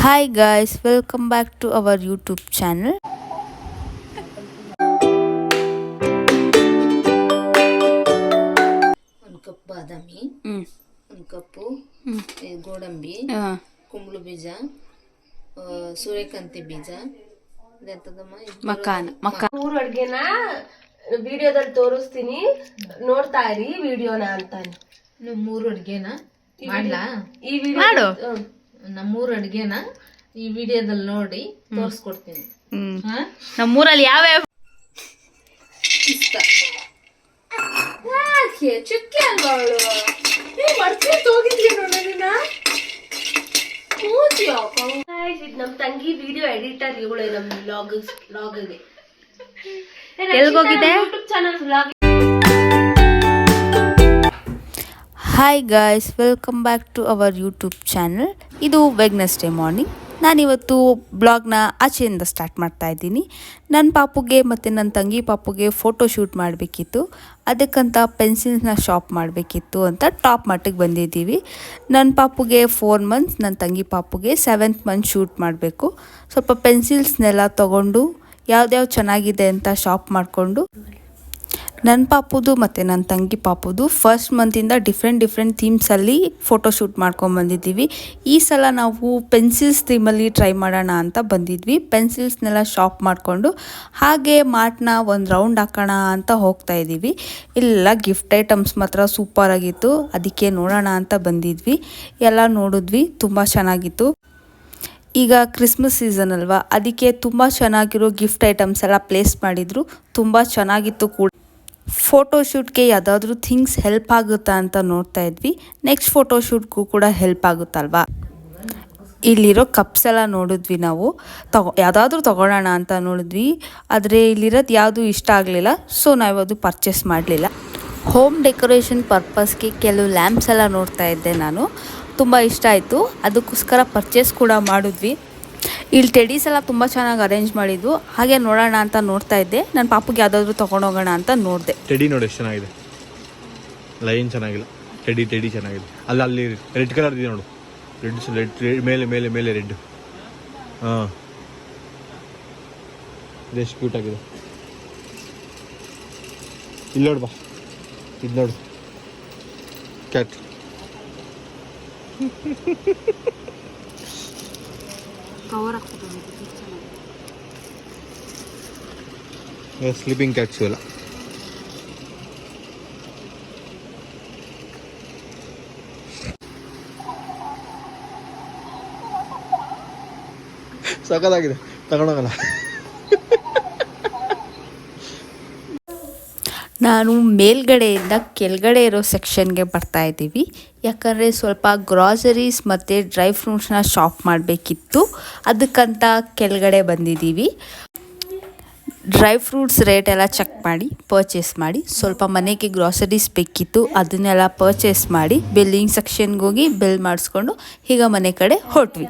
Hi guys, welcome back to our YouTube channel. ಒಂದು cup ಬಾದಾಮಿ, ಒಂದು ಕಪ್ಪು ಗೋಡಂಬಿ, ಕುಂಬಳ ಬೀಜ, ಸೂರ್ಯಕಾಂತಿ ಬೀಜ, ಮೂರು ಅಡ್ಗೆನ ವಿಡಿಯೋದಲ್ಲಿ ತೋರಿಸ್ತೀನಿ, ನೋಡ್ತಾ ಇರಿ ವಿಡಿಯೋನ ಅಂತಾನೆ. ಮೂರು ಅಡ್ಗೆನ ಮಾಡ್ಲಾ? ಈ ವಿಡಿಯೋ ನಮ್ಮೂರು ಅಡ್ಗೆನ ಈ ವಿಡಿಯೋದಲ್ಲಿ ನೋಡಿ ತೋರಿಸ್ಕೊಡ್ತೀನಿ. ನಮ್ಮೂರಲ್ಲಿ ಯಾವ್ಯಾವ ಚುಕ್ಕಿ ಅಲ್ವಾ ಅವಳು? ಹೋಗಿದ್ವಿ ನಮ್ ತಂಗಿ ವಿಡಿಯೋ ಎಡಿಟರ್ ಇವಳೆ. ನಮ್ ವ್ಲಾಗ್ಗೆ ಎಲ್ಗೋಗಿದೆ? YouTube channel vlog. Hi guys, welcome back to our YouTube channel. ಇದು ವೆಡ್ನೆಸ್ಡೇ ಮಾರ್ನಿಂಗ್. ನಾನಿವತ್ತು ಬ್ಲಾಗ್ನ ಆಚೆಯಿಂದ ಸ್ಟಾರ್ಟ್ ಮಾಡ್ತಾ ಇದ್ದೀನಿ. ನನ್ನ ಪಾಪುಗೆ ಮತ್ತು ನನ್ನ ತಂಗಿ ಪಾಪುಗೆ ಫೋಟೋ ಶೂಟ್ ಮಾಡಬೇಕಿತ್ತು. ಅದಕ್ಕಂತ ಪೆನ್ಸಿಲ್ಸ್ನ ಶಾಪ್ ಮಾಡಬೇಕಿತ್ತು ಅಂತ ಟಾಪ್ ಮಟ್ಟಿಗೆ ಬಂದಿದ್ದೀವಿ. ನನ್ನ ಪಾಪುಗೆ 4 ಮಂತ್ಸ್, ನನ್ನ ತಂಗಿ ಪಾಪುಗೆ 7th ಮಂತ್ ಶೂಟ್ ಮಾಡಬೇಕು. ಸ್ವಲ್ಪ ಪೆನ್ಸಿಲ್ಸ್ನೆಲ್ಲ ತೊಗೊಂಡು ಯಾವ್ದ್ಯಾವ್ದು ಚೆನ್ನಾಗಿದೆ ಅಂತ ಶಾಪ್ ಮಾಡಿಕೊಂಡು ನನ್ನ ಪಾಪುದು ಮತ್ತು ನನ್ನ ತಂಗಿ ಪಾಪುದು ಫಸ್ಟ್ ಮಂತಿಂದ ಡಿಫ್ರೆಂಟ್ ಥೀಮ್ಸಲ್ಲಿ ಫೋಟೋಶೂಟ್ ಮಾಡ್ಕೊಂಬಂದಿದ್ದೀವಿ. ಈ ಸಲ ನಾವು ಪೆನ್ಸಿಲ್ಸ್ ಥೀಮಲ್ಲಿ ಟ್ರೈ ಮಾಡೋಣ ಅಂತ ಬಂದಿದ್ವಿ. ಪೆನ್ಸಿಲ್ಸ್ನೆಲ್ಲ ಶಾಪ್ ಮಾಡಿಕೊಂಡು ಹಾಗೆ ಮಾರ್ಟ್ನ ಒಂದು ರೌಂಡ್ ಹಾಕೋಣ ಅಂತ ಹೋಗ್ತಾ ಇದ್ದೀವಿ. ಇಲ್ಲ ಗಿಫ್ಟ್ ಐಟಮ್ಸ್ ಮಾತ್ರ ಸೂಪರಾಗಿತ್ತು, ಅದಕ್ಕೆ ನೋಡೋಣ ಅಂತ ಬಂದಿದ್ವಿ. ಎಲ್ಲ ನೋಡಿದ್ವಿ, ತುಂಬ ಚೆನ್ನಾಗಿತ್ತು. ಈಗ ಕ್ರಿಸ್ಮಸ್ ಸೀಸನ್ ಅಲ್ವಾ, ಅದಕ್ಕೆ ತುಂಬ ಚೆನ್ನಾಗಿರೋ ಗಿಫ್ಟ್ ಐಟಮ್ಸ್ ಎಲ್ಲ ಪ್ಲೇಸ್ ಮಾಡಿದರು. ತುಂಬ ಚೆನ್ನಾಗಿತ್ತು ಕೂಡ. ಫೋಟೋಶೂಟ್ಗೆ ಯಾವುದಾದ್ರೂ ಥಿಂಗ್ಸ್ ಹೆಲ್ಪ್ ಆಗುತ್ತಾ ಅಂತ ನೋಡ್ತಾ ಇದ್ವಿ. ನೆಕ್ಸ್ಟ್ ಫೋಟೋಶೂಟ್ಗೂ ಕೂಡ ಹೆಲ್ಪ್ ಆಗುತ್ತಲ್ವಾ. ಇಲ್ಲಿರೋ ಕಪ್ಸ್ ಎಲ್ಲ ನೋಡಿದ್ವಿ ನಾವು. ಯಾವುದಾದ್ರೂ ತೊಗೊಳ್ಳೋಣ ಅಂತ ನೋಡಿದ್ವಿ, ಆದರೆ ಇಲ್ಲಿರೋದು ಯಾವುದು ಇಷ್ಟ ಆಗಲಿಲ್ಲ. ಸೊ ನಾವದು ಪರ್ಚೇಸ್ ಮಾಡಲಿಲ್ಲ. ಹೋಮ್ ಡೆಕೋರೇಷನ್ ಪರ್ಪಸ್ಗೆ ಕೆಲವು ಲ್ಯಾಂಪ್ಸ್ ಎಲ್ಲ ನೋಡ್ತಾ ಇದ್ದೆ ನಾನು. ತುಂಬ ಇಷ್ಟ ಆಯಿತು, ಅದಕ್ಕೋಸ್ಕರ ಪರ್ಚೇಸ್ ಕೂಡ ಮಾಡಿದ್ವಿ. ಇಲ್ಲಿ ಟೆಡೀಸ್ ಎಲ್ಲ ತುಂಬ ಚೆನ್ನಾಗಿ ಅರೇಂಜ್ ಮಾಡಿದ್ವು. ಹಾಗೆ ನೋಡೋಣ ಅಂತ ನೋಡ್ತಾ ಇದ್ದೆ. ನನ್ನ ಪಾಪುಗೆ ಯಾವುದಾದ್ರೂ ತೊಗೊಂಡೋಗೋಣ ಅಂತ ನೋಡಿದೆ. ಟೆಡಿ ನೋಡಿ ಎಷ್ಟು ಚೆನ್ನಾಗಿದೆ. ಲೈನ್ ಚೆನ್ನಾಗಿಲ್ಲ, ಟೆಡಿ ಚೆನ್ನಾಗಿದೆ. ಅಲ್ಲಿ ರೆಡ್ ಕಲರ್ ಇದೆ ನೋಡು. ರೆಡ್ ಮೇಲೆ ರೆಡ್. ಹಾಂ, ಇದೆಷ್ಟು ಕ್ಯೂಟ್ ಆಗಿದೆ. ಇಲ್ಲಿ ನೋಡು ಬಾ, ಇದು ನೋಡು ಕ್ಯಾಟ್. ಸ್ಲೀಪಿಂಗ್ ಕ್ಯಾಟ್ಸು ಎಲ್ಲ. ಸಖತ್ತಾಗಿದೆ, ತಗೊಂಡೋಗಲ್ಲ. ನಾನು ಮೇಲ್ಗಡೆಯಿಂದ ಕೆಳಗಡೆ ಇರೋ ಸೆಕ್ಷನ್ಗೆ ಬರ್ತಾ ಇದ್ದೀವಿ. ಯಾಕಂದರೆ ಸ್ವಲ್ಪ ಗ್ರಾಸರೀಸ್ ಮತ್ತು ಡ್ರೈ ಫ್ರೂಟ್ಸ್ನ ಶಾಪ್ ಮಾಡಬೇಕಿತ್ತು. ಅದಕ್ಕಂತ ಕೆಳಗಡೆ ಬಂದಿದ್ದೀವಿ. ಡ್ರೈ ಫ್ರೂಟ್ಸ್ ರೇಟ್ ಎಲ್ಲ ಚೆಕ್ ಮಾಡಿ ಪರ್ಚೇಸ್ ಮಾಡಿ, ಸ್ವಲ್ಪ ಮನೆಗೆ ಗ್ರಾಸರೀಸ್ ಬೇಕಿತ್ತು, ಅದನ್ನೆಲ್ಲ ಪರ್ಚೇಸ್ ಮಾಡಿ ಬಿಲ್ಲಿಂಗ್ ಸೆಕ್ಷನ್ಗೆ ಹೋಗಿ ಬಿಲ್ ಮಾಡಿಸ್ಕೊಂಡು ಈಗ ಮನೆ ಕಡೆ ಹೊರಟ್ವಿ.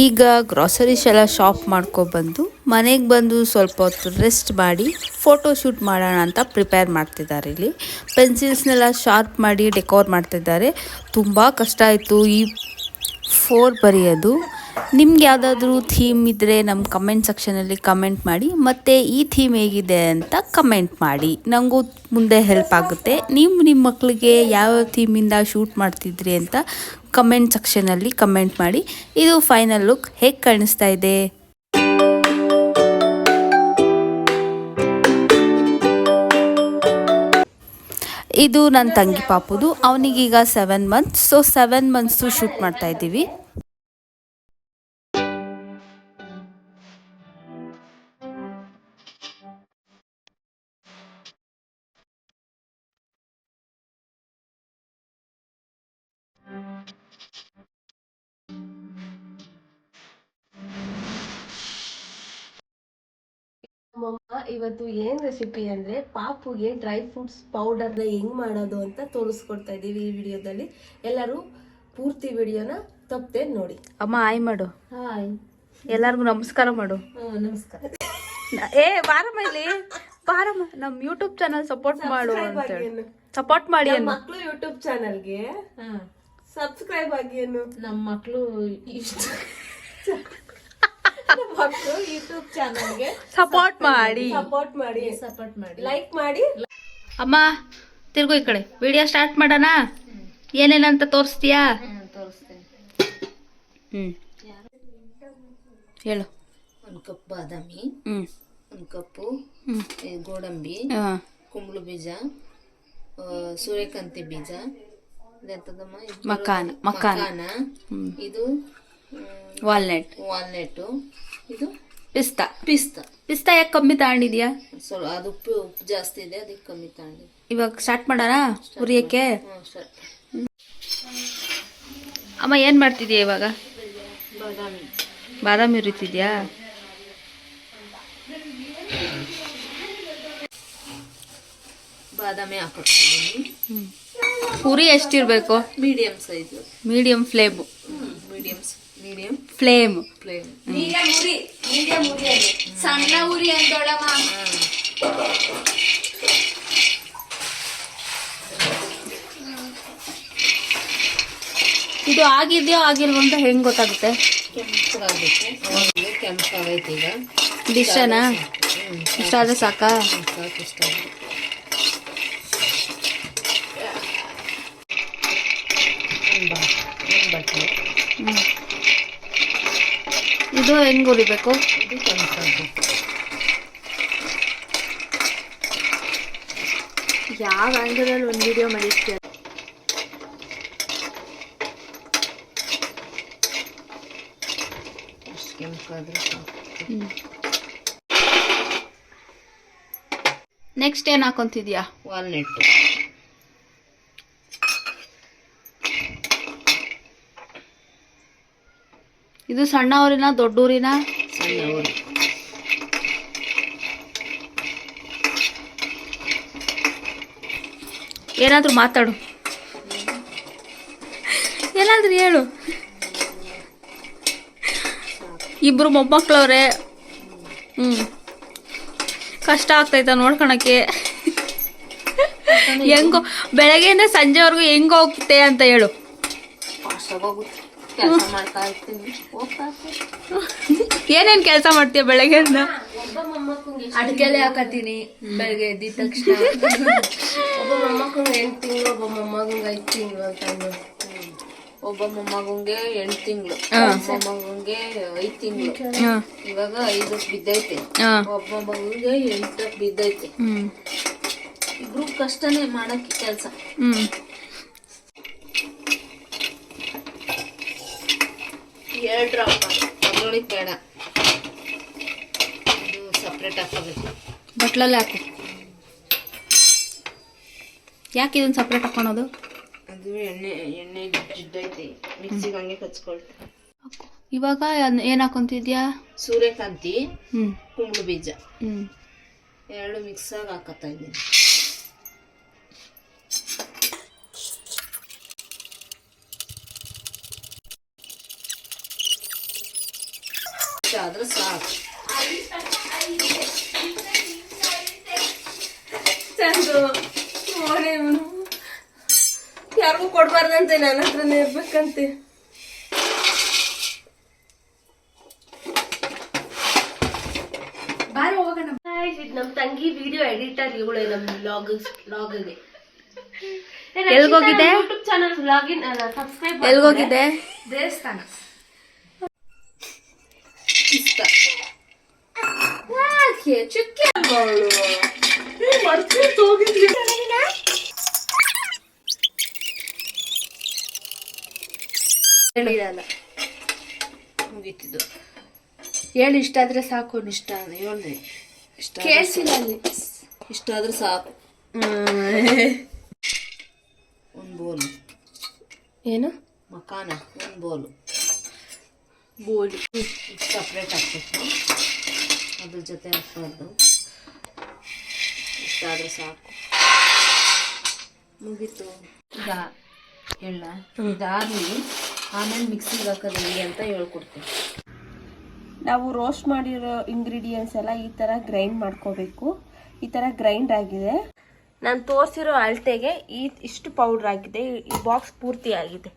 ಈಗ ಗ್ರಾಸರೀಸ್ ಎಲ್ಲ ಶಾಪ್ ಮಾಡ್ಕೊಬಂದು ಮನೆಗೆ ಬಂದು ಸ್ವಲ್ಪ ಹೊತ್ತು ರೆಸ್ಟ್ ಮಾಡಿ ಫೋಟೋಶೂಟ್ ಮಾಡೋಣ ಅಂತ ಪ್ರಿಪೇರ್ ಮಾಡ್ತಿದ್ದಾರೆ. ಇಲ್ಲಿ ಪೆನ್ಸಿಲ್ಸ್ನೆಲ್ಲ ಶಾರ್ಪ್ ಮಾಡಿ ಡೆಕೋರ್ ಮಾಡ್ತಿದ್ದಾರೆ. ತುಂಬ ಕಷ್ಟ ಆಯಿತು ಈ 4 ಬರೆಯೋದು. ನಿಮ್ಗೆ ಯಾವುದಾದ್ರೂ ಥೀಮ್ ಇದ್ದರೆ ನಮ್ಮ ಕಮೆಂಟ್ ಸೆಕ್ಷನಲ್ಲಿ ಕಮೆಂಟ್ ಮಾಡಿ, ಮತ್ತು ಈ ಥೀಮ್ ಹೇಗಿದೆ ಅಂತ ಕಮೆಂಟ್ ಮಾಡಿ, ನನಗೂ ಮುಂದೆ ಹೆಲ್ಪ್ ಆಗುತ್ತೆ. ನೀವು ನಿಮ್ಮ ಮಕ್ಕಳಿಗೆ ಯಾವ ಥೀಮಿಂದ ಶೂಟ್ ಮಾಡ್ತಿದ್ರಿ ಅಂತ ಕಮೆಂಟ್ ಸೆಕ್ಷನಲ್ಲಿ ಕಮೆಂಟ್ ಮಾಡಿ. ಇದು ಫೈನಲ್ ಲುಕ್ ಹೇಗೆ ಕಾಣಿಸ್ತಾ ಇದೆ. ಇದು ನನ್ನ ತಂಗಿ ಪಾಪುದು. ಅವನಿಗೀಗ 7 ಮಂತ್ಸ್. ಸೊ 7 ಮಂತ್ಸು ಶೂಟ್ ಮಾಡ್ತಾ ಇದ್ದೀವಿ. ಇವತ್ತು ಏನ್ ರೆಸಿಪಿ ಅಂದ್ರೆ ಪಾಪುಗೆ ಡ್ರೈ ಫ್ರೂಟ್ಸ್ ಪೌಡರ್ನ ಹೆಂಗ್ ಮಾಡೋದು ಅಂತ ತೋರಿಸ್ಕೊಡ್ತಾ ಇದೀವಿ ಈ ವಿಡಿಯೋದಲ್ಲಿ. ಎಲ್ಲರೂ ಪೂರ್ತಿ ವಿಡಿಯೋನ ತಪ್ಪದೆ ನೋಡಿ. ಅಮ್ಮ ಹಾಯ್ ಮಾಡು. ಹಾಯ್, ಎಲ್ಲರಿಗೂ ನಮಸ್ಕಾರ ಮಾಡು. ನಮಸ್ಕಾರ. ಬಾರಮ್ಮ ಇಲ್ಲಿ ಬಾರಮ್ಮ, ನಮ್ಮ ಯೂಟ್ಯೂಬ್ ಚಾನಲ್ ಸಪೋರ್ಟ್ ಮಾಡು ಅಂತ ಸಪೋರ್ಟ್ ಮಾಡಿ. ಮಕ್ಕಳು ಯೂಟ್ಯೂಬ್ ಚಾನಲ್ಗೆ ಸಬ್ಸ್ಕ್ರೈಬ್ ಆಗಿ ಏನು ನಮ್ಮ ಮಕ್ಕಳು ಇಷ್ಟು ನಮ್ಮ ಮಕ್ಕಳು ಯೂಟ್ಯೂಬ್ ಚಾನಲ್ಗೆ ಸಪೋರ್ಟ್ ಮಾಡಿ ಸಪೋರ್ಟ್ ಮಾಡಿ, ಸಪೋರ್ಟ್ ಮಾಡಿ. ಲೈಕ್ ಮಾಡಿ. ಅಮ್ಮ ತಿರ್ಗು ಈ ಕಡೆ ವಿಡಿಯೋ ಸ್ಟಾರ್ಟ್ ಮಾಡೋಣ. ಏನೇನಂತ ತೋರಿಸ್ತೀಯಾ? ತೋರಿಸ್ತೇನೆ. ಹೇಳು. ಒಂದು ಕಪ್ ಬಾದಾಮಿ, ಹ್ಮ್ ಒಂದು ಕಪ್ಪು ಗೋಡಂಬಿ, ಕುಂಬಳು ಬೀಜ, ಸೂರ್ಯಕಾಂತಿ ಬೀಜ, ಇದೆಂತದಮ್ಮ ಮಕಾನ ಮಕಾನ, ಇದು ವಾಲ್ನಟ್, ಇದು ಪಿಸ್ತಾ. ಪಿಸ್ತಾ. ಪಿಸ್ತಾ ಯಾಕೆ ಕಮ್ಮಿ ತಗೊಂಡಿದ್ಯಾ? ಸ್ವಲ್ಪ ಅದು ಉಪ್ಪು ಜಾಸ್ತಿ ಇದೆ, ಅದಕ್ಕೆ ಕಮ್ಮಿ ತಗೊಂಡಿ. ಇವಾಗ ಸ್ಟಾರ್ಟ್ ಮಾಡೋಣ ಹುರಿಯಕ್ಕೆ. ಸರಿ. ಅಮ್ಮ ಏನ್ ಮಾಡ್ತಿದ್ಯಾ ಇವಾಗ? ಬಾದಾಮಿ ಬಾದಾಮಿ ಹುರಿತಿದ್ಯಾ? ಬಾದಾಮಿ ಹಾಕೋತೀನಿ. ಹುರಿ ಎಷ್ಟಿರ್ಬೇಕು? Medium size, medium flame. Medium flame. Flame. ಸಣ್ಣ ಉರಿ ಅಂದೋಳಮ್ಮ. ಇದು ಆಗಿದ್ಯೋ ಆಗಿಲ್ವೋ ಅಂತ ಹೆಂಗ್ ಗೊತ್ತಾಗುತ್ತೆ? ಕೆಂಪಗಾಗಬೇಕು. ಅವಾಗಲೇ ಕೆಂಪಾಗೈತೆ ಈಗ. ಡಿಶನಾ? ಇಷ್ಟಾದ್ರೆ ಸಾಕಾ? ಸಾಕು, ಇಷ್ಟ ಆಗಿದೆ. ಒಂದು ಬಟ್ಟೆ. ಇದು ಹೆಂಗ್ ಉರಿಬೇಕು? ಇದು ಕೆಂಪಾಗಬೇಕು. ಯಾವ ಆಂಗಲಲ್ಲಿ ಒಂದು ವಿಡಿಯೋ ಮಾಡಿರ್ತೀಯ? ಅಷ್ಟು ಕೆಂಪಾದ್ರೆ ಸಾಕು. ನೆಕ್ಸ್ಟ್ ಏನ್ ಹಾಕೊಂತಿದ್ಯಾ? ವಾಲ್ನಟ್. ಇದು ಸಣ್ಣ ಊರಿನ ದೊಡ್ಡ ಊರಿನ? ಸಣ್ಣ ಊರು. ಏನಾದ್ರೂ ಮಾತಾಡು, ಏನಾದ್ರೂ ಹೇಳು. ಇಬ್ರು ಮೊಮ್ಮಕ್ಳವ್ರೆ. ಕಷ್ಟ ಆಗ್ತೈತ ನೋಡ್ಕೊಳಕ್ಕೆ. ಹೆಂಗೋ ಬೆಳಗ್ಗೆಯಿಂದ ಸಂಜೆವರೆಗೂ ಹೆಂಗ ಹೋಗುತ್ತೆ ಅಂತ ಹೇಳು. ಫಾಸ್ಟಾಗಿ ಹೋಗುತ್ತೆ. ಕೆಲಸ ಮಾಡ್ತಾ ಇರ್ತೀನಿ, ಹೋಗ್ತಾ ಇರ್ತೀನಿ. ಏನೇನ್ ಕೆಲಸ ಮಾಡ್ತೀಯ ಬೆಳಗ್ಗೆಯಿಂದ? ಅಡ್ಗೆಲೆ ಹಾಕತೀನಿ ಬೆಳಗ್ಗೆ ಎದ್ದಿದ ತಕ್ಷಣ. ಒಬ್ಬ ಮೊಮ್ಮಕ್ಕಂಗೆ 8 ತಿಂಗಳು, ಒಬ್ಬ ಮೊಮ್ಮಗಂಗೆ 5 ತಿಂಗಳು ಅಂತ ಅಂದ್ರು. ಒಬ್ಬ ಮೊಮ್ಮಗಂಗೆ 8 ತಿಂಗಳು, ಮೊಮ್ಮಗಂಗೆ 5 ತಿಂಗಳು. ಇವಾಗ 5 ಬಿದ್ದೈತೆ. ಒಬ್ಬ ಮಗುಗೆ 8 ಬಿದ್ದೈತೆ. ಇಬ್ರು ಕಷ್ಟನೇ ಮಾಡಕ್ಕೆ ಕೆಲಸ. ಎರಡು ಡ್ರಾಪ್ ಒಗ್ಗರಣೆ ಬೇಡ, ಇದು ಸಪ್ರೇಟ್ ಹಾಕೋಬೇಕು. ಬಟ್ಲಲ್ಲಿ ಹಾಕು. ಯಾಕೆ ಇದನ್ನ ಸಪ್ರೇಟ್ ಹಾಕೊಳೋದು? ಅದು ಎಣ್ಣೆ ಜಿಡ್ಡೈತೆ, ಮಿಕ್ಸಿಗೆ ಹಂಗೆ ಕಚ್ಕೊಳ್ತೆ. ಇವಾಗ ಏನ್ ಹಾಕೊಂತಿದ್ಯಾ? ಸೂರ್ಯಕಾಂತಿ, ಕುಂಬಳು ಬೀಜ ಎರಡು ಮಿಕ್ಸ್ ಆಗಿ ಹಾಕತ್ತಾ ಇದ್ದೀನಿ. ಆದ್ರೆ ಸಾಕು. ಯಾರಿಗೂ ಕೊಡ್ಬಾರ್ದಂತೆ, ನನ್ನ ಹತ್ರನೇ ಇರ್ಬೇಕಂತೆ. ನಮ್ ತಂಗಿ ವಿಡಿಯೋ ಎಡಿಟರ್ ಇವಳೆ. ನಮ್ ವ್ಲಾಗ್ಗೆ ಎಲ್ಗೋಗಿದೆ? ಯೂಟ್ಯೂಬ್ ಚಾನಲ್ ವ್ಲಾಗಿನ್ ಸಬ್ಸ್ಕ್ರೈಬ್. ಎಲ್ಗೋಗಿದೆ? ದೇವಸ್ಥಾನ. ಇಷ್ಟ ಯಾಕೆ ಚುಕ್ಕಿ ಅಲ್ವಳು ಹೋಗಿದ್ವಿ. ಮುಗೀತಿದ್ದು. ಹೇಳಿ ಇಷ್ಟ ಆದ್ರೆ ಸಾಕು. ಇಷ್ಟ ಹೇಳ್ದೆ, ಇಷ್ಟ ಕೇಳಿಸಿಲ್ಲ ಅಲ್ಲಿ. ಇಷ್ಟ ಆದ್ರೆ ಸಾಕು. ಒಂದು ಬೋಲು ಏನು ಮಕಾನ, ಒಂದು ಬೋಲು ಸಪ್ರೇಟ್ ಹಾಕ್ಬೇಕು, ಅದ್ರ ಜೊತೆ ಹಾಕ್ಬಾರ್ದು. ಇಷ್ಟ ಆದ್ರೆ ಸಾಕು, ಮುಗೀತು. ಈಗ ಎಳ್ಳ ಇದಾಗಲಿ, ಆಮೇಲೆ ಮಿಕ್ಸಿಗೆ ಹಾಕೋದು ಹೇಗೆ ಅಂತ ಹೇಳ್ಕೊಡ್ತೀನಿ. ನಾವು ರೋಸ್ಟ್ ಮಾಡಿರೋ ಇಂಗ್ರೀಡಿಯೆಂಟ್ಸ್ ಎಲ್ಲ ಈ ಥರ ಗ್ರೈಂಡ್ ಮಾಡ್ಕೋಬೇಕು. ಈ ಥರ ಗ್ರೈಂಡ್ ಆಗಿದೆ. ನಾನು ತೋರಿಸಿರೋ ಅಳತೆಗೆ ಇಷ್ಟು ಪೌಡ್ರ್ ಆಗಿದೆ. ಈ ಬಾಕ್ಸ್ ಪೂರ್ತಿ ಆಗಿದೆ.